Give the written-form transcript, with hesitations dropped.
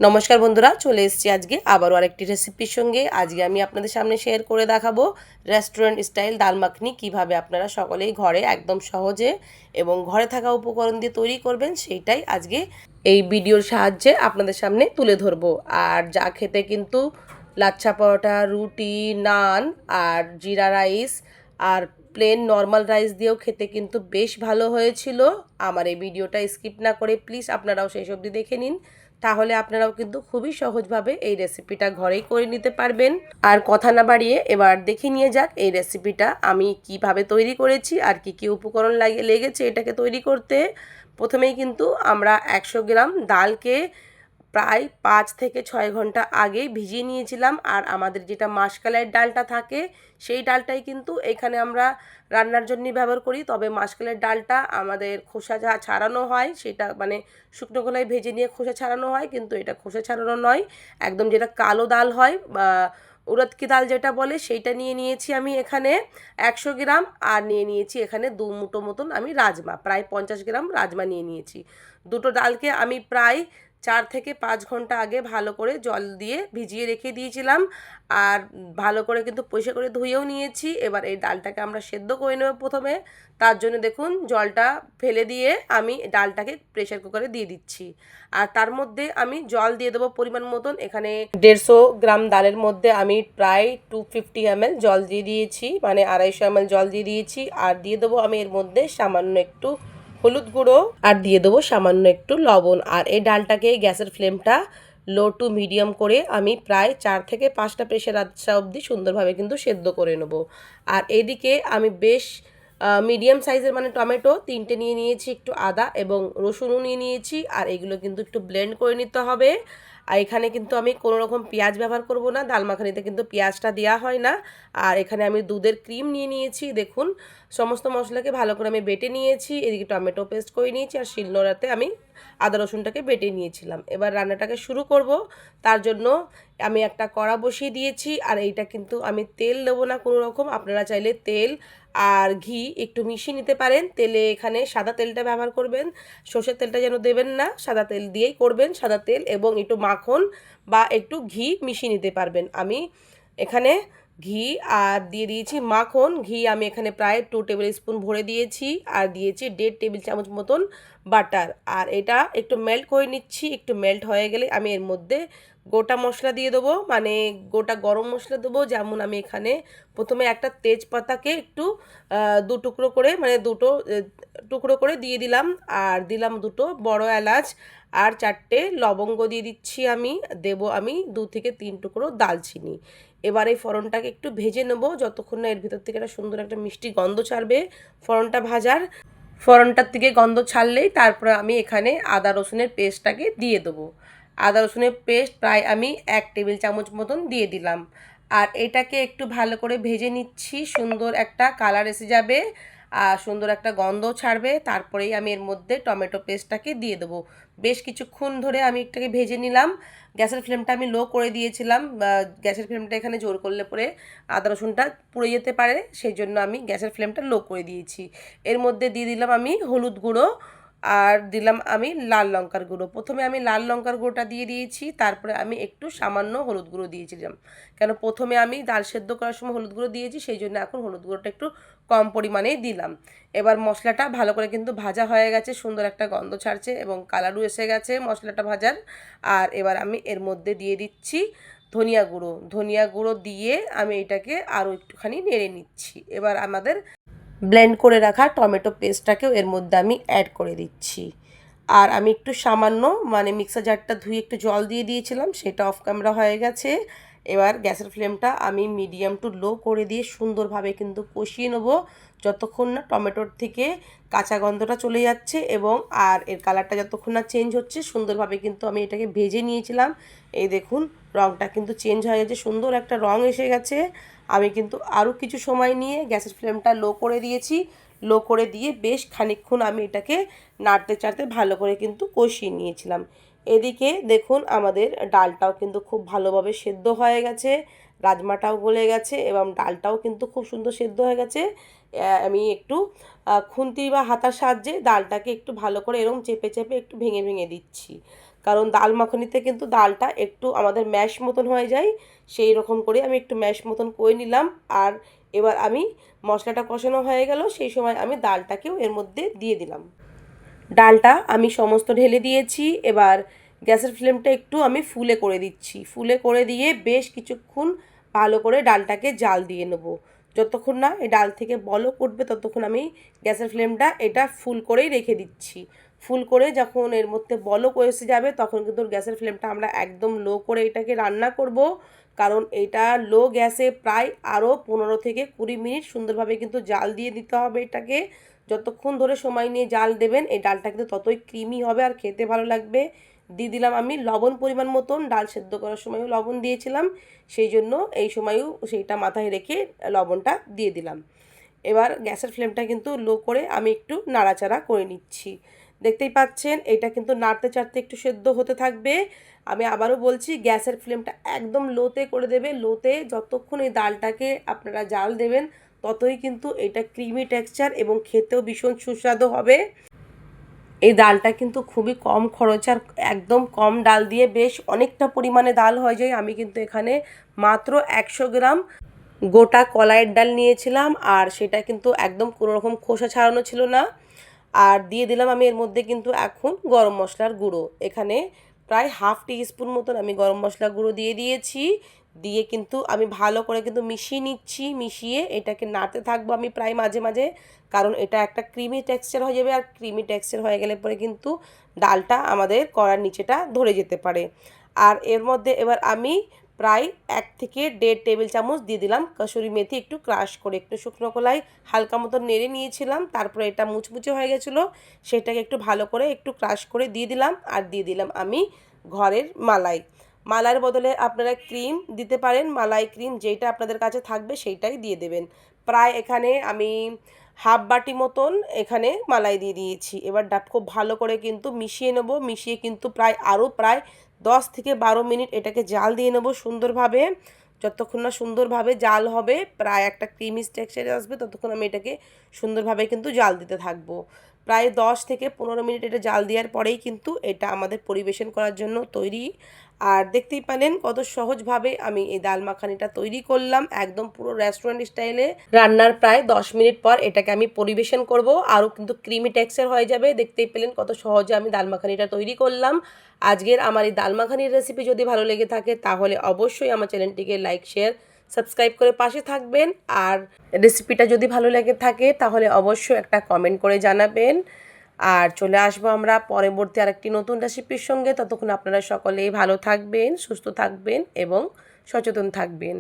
নমস্কার বন্ধুরা, চলে এসেছি আজকে আবারও আরেকটি রেসিপির সঙ্গে। আজকে আমি আপনাদের সামনে শেয়ার করে দেখাবো রেস্টুরেন্ট স্টাইল ডাল মাখনি কীভাবে আপনারা সকলেই ঘরে একদম সহজে এবং ঘরে থাকা উপকরণ দিয়ে তৈরি করবেন, সেইটাই আজকে এই ভিডিওর সাহায্যে আপনাদের সামনে তুলে ধরবো। আর যা খেতে কিন্তু লাচ্ছা পরোটা, রুটি, নান আর জিরা রাইস আর প্লেন নর্মাল রাইস দিয়েও খেতে কিন্তু বেশ ভালো হয়েছিল। আমার এই ভিডিওটা স্কিপ না করে প্লিজ আপনারাও শেষ অবধি দেখে নিন, তাহলে আপনারাও কিন্তু খুবই সহজভাবে এই রেসিপিটা ঘরেই করে নিতে পারবেন। আর কথা না বাড়িয়ে এবার দেখে নিয়ে যাক এই রেসিপিটা আমি কিভাবে তৈরি করেছি আর কি উপকরণ লেগেছে এটাকে তৈরি করতে। প্রথমেই কিন্তু আমরা 100 গ্রাম ডালকে প্রায় 5 থেকে 6 ঘন্টা আগে ভিজিয়ে নিয়েছিলাম। আর আমাদের যেটা মাসকলাইয়ের ডালটা থাকে সেই ডালটাই কিন্তু এখানে আমরা রান্নার জন্য ব্যবহার করি। তবে মাসকলাইয়ের ডালটা আমাদের খোসা যা ছাড়ানো হয় সেটা মানে শুকনো খোলায় ভেজে নিয়ে খোসা ছাড়ানো হয়, কিন্তু এটা খোসা ছাড়ানো নয়, একদম যেটা কালো ডাল হয় বা উড়দ কি ডাল যেটা বলে সেইটা নিয়ে নিয়েছি আমি এখানে 100 গ্রাম। আর নিয়ে নিয়েছি এখানে 2 মুঠো মতন আমি রাজমা, প্রায় 50 গ্রাম রাজমা নিয়ে নিয়েছি। দুটো ডালকে আমি প্রায় 4 থেকে 5 ঘন্টা আগে ভালো করে জল দিয়ে ভিজিয়ে রেখে দিয়েছিলাম। আর ভালো করে কিন্তু পরিষ্কার করে ধুয়েও নিয়েছি। এবার এই ডালটাকে আমরা সেদ্ধ করে নেব প্রথমে। তার জন্য দেখুন জলটা ফেলে দিয়ে আমি ডালটাকে প্রেসার কুকারে দিয়ে দিচ্ছি। আর তার মধ্যে আমি জল দিয়ে দেবো পরিমাণ মতন। এখানে 150 গ্রাম ডালের মধ্যে আমি প্রায় 250 ml জল দিয়ে দিয়েছি, মানে 250 ml জল দিয়ে দিয়েছি। আর দিয়ে দেবো আমি এর মধ্যে সামান্য একটু হলুদ গুঁড়ো আর দিয়ে দেবো সামান্য একটু লবণ। আর এই ডালটাকে গ্যাসের ফ্লেমটা লো টু মিডিয়াম করে আমি প্রায় 4 থেকে 5টা প্রেশার আসা অবধি সুন্দরভাবে কিন্তু সেদ্ধ করে নেব। আর এদিকে আমি বেশ মিডিয়াম সাইজের মানে টমেটো 3টে নিয়ে নিয়েছি, একটু আদা এবং রসুনও নিয়ে নিয়েছি। আর এগুলো কিন্তু একটু ব্লেন্ড করে নিতে হবে। আর এখানে কিন্তু আমি কোনো রকম পেঁয়াজ ব্যবহার করব না, ডাল মাখানিতে কিন্তু পেঁয়াজটা দেওয়া হয় না। আর এখানে আমি দুধের ক্রিম নিয়ে নিয়েছি। দেখুন সমস্ত মশলাকে ভালো করে আমি বেটে নিয়েছি। এদিকে টমেটো পেস্ট করে নিয়েছি আর শিলনোড়াতে আমি আদা রসুনটাকে বেটে নিয়েছিলাম। এবার রান্নাটাকে শুরু করব। তার জন্য আমি একটা কড়া বসিয়ে দিয়েছি। আর এইটা কিন্তু আমি তেল দেবো না কোনো রকম, আপনারা চাইলে তেল আর ঘি একটু মিশিয়ে নিতে পারেন। তেলে এখানে সাদা তেলটা ব্যবহার করবেন, সর্ষের তেলটা যেন দেবেন না, সাদা তেল দিয়েই করবেন। সাদা তেল এবং একটু মাখন বা একটু ঘি মিশিয়ে নিতে পারবেন। আমি এখানে ঘি আর দিয়ে দিয়েছি মাখন। ঘি আমি এখানে প্রায় 2 টেবিল স্পুন ভরে দিয়েছি। আর দিয়েছি 1.5 টেবিল চামচ মতন বাটার। আর এটা একটু মেল্ট করে নিচ্ছি। একটু মেল্ট হয়ে গেলে আমি এর মধ্যে গোটা মশলা দিয়ে দেবো, মানে গোটা গরম মশলা দেবো। যেমন আমি এখানে প্রথমে একটা তেজপাতাকে একটু 2 টুকরো করে মানে দুটো টুকরো করে দিয়ে দিলাম। আর দিলাম 2টো বড় এলাচ আর 4টে লবঙ্গ দিয়ে দিচ্ছি আমি। দেবো আমি 2 থেকে 3 টুকরো দালচিনি। এবার এই ফোড়নটাকে একটু ভেজে নেব যতক্ষণ না এর ভিতর থেকে একটা সুন্দর একটা মিষ্টি গন্ধ ছাড়বে ফোড়নটা ভাজার। ফোড়নটার থেকে গন্ধ ছাড়লেই তারপরে আমি এখানে আদা রসুনের পেস্টটাকে দিয়ে দেবো। আদা রসুনের পেস্ট প্রায় আমি 1 টেবিল চামচ মতন দিয়ে দিলাম। আর এটাকে একটু ভালো করে ভেজে নিচ্ছি, সুন্দর একটা কালার এসে যাবে আর সুন্দর একটা গন্ধ ছাড়বে। তারপরেই আমি এর মধ্যে টমেটো পেস্টটাকে দিয়ে দেবো। বেশ কিছুক্ষণ ধরে আমি এটাকে ভেজে নিলাম। গ্যাসের ফ্লেমটা আমি লো করে দিয়েছিলাম, গ্যাসের ফ্লেমটা এখানে জোর করলে পরে আদা রসুনটা পুড়ে যেতে পারে, সেই জন্য আমি গ্যাসের ফ্লেমটা লো করে দিয়েছি। এর মধ্যে দিয়ে দিলাম আমি হলুদ গুঁড়ো আর দিলাম আমি লাল লঙ্কার গুঁড়ো। প্রথমে আমি লাল লঙ্কার গুঁড়োটা দিয়ে দিয়েছি, তারপরে আমি একটু সামান্য হলুদ গুঁড়ো দিয়েছিলাম। কেন প্রথমে আমি ডাল সেদ্ধ করার সময় হলুদ গুঁড়ো দিয়েছি, সেই জন্য এখন হলুদ গুঁড়োটা একটু কম পরিমাণেই দিলাম। এবার মশলাটা ভালো করে কিন্তু ভাজা হয়ে গেছে, সুন্দর একটা গন্ধ ছাড়ছে এবং কালারও এসে গেছে মশলাটা ভাজার। আর এবার আমি এর মধ্যে দিয়ে দিচ্ছি ধনিয়া গুঁড়ো। ধনিয়া গুঁড়ো দিয়ে আমি এটাকে আরও একটুখানি নেড়ে নিচ্ছি। এবার আমাদের ব্লেন্ড করে রাখা টমেটো পেস্টটাকেও এর মধ্যে আমি অ্যাড করে দিচ্ছি। আর আমি একটু সামান্য মানে মিক্সার জারটা ধুয়ে একটু জল দিয়ে দিয়েছিলাম, সেটা অফ ক্যামেরা হয়ে গেছে। এবার গ্যাসের ফ্লেমটা আমি মিডিয়াম টু লো করে দিয়ে সুন্দরভাবে কিন্তু কষিয়ে নেবো যতক্ষণ না টমেটোর থেকে কাঁচা গন্ধটা চলে যাচ্ছে এবং আর এর কালারটা যতক্ষণ না চেঞ্জ হচ্ছে। সুন্দরভাবে কিন্তু আমি এটাকে ভেজে নিয়েছিলাম। এই দেখুন রঙটা কিন্তু চেঞ্জ হয়ে গেছে, সুন্দর একটা রঙ এসে গেছে। আমি কিন্তু আরও কিছু সময় নিয়ে গ্যাসের ফ্লেমটা লো করে দিয়েছি। লো করে দিয়ে বেশ খানিকক্ষণ আমি এটাকে নাড়তে চাড়তে ভালো করে কিন্তু কষিয়ে নিয়েছিলাম। এদিকে দেখুন আমাদের ডালটাও কিন্তু খুব ভালোভাবে সেদ্ধ হয়ে গেছে, রাজমাটাও গলে গেছে এবং ডালটাও কিন্তু খুব সুন্দর সেদ্ধ হয়ে গেছে। আমি একটু খুন্তি বা হাতার সাহায্যে ডালটাকে একটু ভালো করে এরকম চেপে চেপে একটু ভেঙে ভেঙে দিচ্ছি, কারণ ডাল মাখনিতে কিন্তু ডালটা একটু আমাদের ম্যাশ মতন হয়ে যায়, সেই রকম করে আমি একটু ম্যাশ মতন করে নিলাম। আর এবার আমি মশলাটা কষানো হয়ে গেল, সেই সময় আমি ডালটাকেও এর মধ্যে দিয়ে দিলাম। ডালটা আমি সমস্ত ঢেলে দিয়েছি। এবার গ্যাসের ফ্লেমটা একটু আমি ফুলে করে দিচ্ছি, ফুলে করে দিয়ে বেশ কিছুক্ষণ ভালো করে ডালটাকে জাল দিয়ে নেব। যতক্ষণ না এই ডাল থেকে বলক উঠবে ততক্ষণ আমি গ্যাসের ফ্লেমটা এটা ফুল করেই রেখে দিচ্ছি। ফুল করে যখন এর মধ্যে বলক এসে যাবে তখন কিন্তু গ্যাসের ফ্লেমটা আমরা একদম লো করে এটাকে রান্না করব, কারণ এটা লো গ্যাসে প্রায় আরও 15 থেকে 20 মিনিট সুন্দরভাবে কিন্তু জাল দিয়ে দিতে হবে এটাকে। যতক্ষণ ধরে সময় নিয়ে জাল দেবেন এই ডালটা কিন্তু ততই ক্রিমি হবে আর খেতে ভালো লাগবে। দিয়ে দিলাম আমি লবণ পরিমাণ মতন, ডাল সেদ্ধ করার সময়ও লবণ দিয়েছিলাম, সেই জন্য এই সময়ও সেইটা মাথায় রেখে লবণটা দিয়ে দিলাম। এবার গ্যাসের ফ্লেমটা কিন্তু লো করে আমি একটু নাড়াচাড়া করে নিচ্ছি। দেখতেই পাচ্ছেন এটা কিন্তু নাড়তে চাড়তে একটু সেদ্ধ হতে থাকবে। আমি আবারও বলছি গ্যাসের ফ্লেমটা একদম লোতে করে দেবে। লোতে যতক্ষণ এই ডালটাকে আপনারা জাল দেবেন ততই কিন্তু এটা ক্রিমি টেক্সচার এবং খেতেও ভীষণ সুস্বাদু হবে। এই ডালটা কিন্তু খুবই কম খরচ আর একদম কম ডাল দিয়ে বেশ অনেকটা পরিমাণে ডাল হয়ে যায়। আমি কিন্তু এখানে মাত্র 100 গ্রাম গোটা কলাইয়ের ডাল নিয়েছিলাম, আর সেটা কিন্তু একদম কোনো রকম খোসা ছাড়ানো ছিল না। আর দিয়ে দিলাম আমি এর মধ্যে কিন্তু এখন গরম মশলার গুঁড়ো, এখানে প্রায় হাফ টিস্পুন মতন আমি গরম মশলা গুঁড়ো দিয়ে দিয়েছি। দিয়ে কিন্তু আমি ভালো করে কিন্তু মিশিয়ে নিচ্ছি, মিশিয়ে এটাকে নাড়তে থাকবো আমি প্রায় মাঝে মাঝে, কারণ এটা একটা ক্রিমি টেক্সচার হয়ে যাবে। আর ক্রিমি টেক্সচার হয়ে গেলে পরে কিন্তু ডালটা আমাদের কড়ার নিচেটা ধরে যেতে পারে। আর এর মধ্যে এবার আমি প্রায় 1 থেকে 1.5 টেবিল চামচ দিয়ে দিলাম কসুরি মেথি, একটু ক্রাশ করে একটু শুকনো কলাই হালকা মতো নেড়ে নিয়েছিলাম, তারপরে এটা মুচমুচে হয়ে গেছিলো, সেটাকে একটু ভালো করে একটু ক্রাশ করে দিয়ে দিলাম। আর দিয়ে দিলাম আমি ঘরের মালাই। মালাইয়ের বদলে আপনারা ক্রিম দিতে পারেন, মালাই ক্রিম যেটা আপনাদের কাছে থাকবে সেইটাই দিয়ে দেবেন। প্রায় এখানে আমি হাফ বাটি মতন এখানে মালাই দিয়ে দিয়েছি। এবার খুব ভালো করে কিন্তু মিশিয়ে নেব, মিশিয়ে কিন্তু প্রায় 10 থেকে 12 মিনিট এটাকে জাল দিয়ে নেব সুন্দরভাবে। যতক্ষণ না সুন্দরভাবে জাল হবে প্রায় একটা ক্রিমি টেক্সচারে আসবে ততক্ষণ আমি এটাকে সুন্দরভাবে কিন্তু জাল দিতে থাকবো। প্রায় 10 থেকে 15 মিনিট এটা জাল দেওয়ার পরেই কিন্তু এটা আমাদের পরিবেশন করার জন্য তৈরি। আর দেখতেই পেলেন কত সহজভাবে আমি এই ডাল মাখানিটা তৈরি করলাম, একদম পুরো রেস্টুরেন্ট স্টাইলে। রান্নার প্রায় 10 মিনিট পর এটাকে আমি পরিবেশন করব, আরও কিন্তু ক্রিমি টেক্সচার হয়ে যাবে। দেখতেই পেলেন কত সহজে আমি ডাল মাখানিটা তৈরি করলাম। আজকের আমার এই ডাল মাখানির রেসিপি যদি ভালো লেগে থাকে তাহলে অবশ্যই আমার চ্যানেলটিকে লাইক শেয়ার সাবস্ক্রাইব করে পাশে থাকবেন। আর রেসিপিটা যদি ভালো লেগে থাকে তাহলে অবশ্যই একটা কমেন্ট করে জানাবেন। আর চলে আসবো আমরা পরবর্তী আরেকটি নতুন রেসিপির সঙ্গে। ততক্ষণ আপনারা সকলেই ভালো থাকবেন, সুস্থ থাকবেন এবং সচেতন থাকবেন।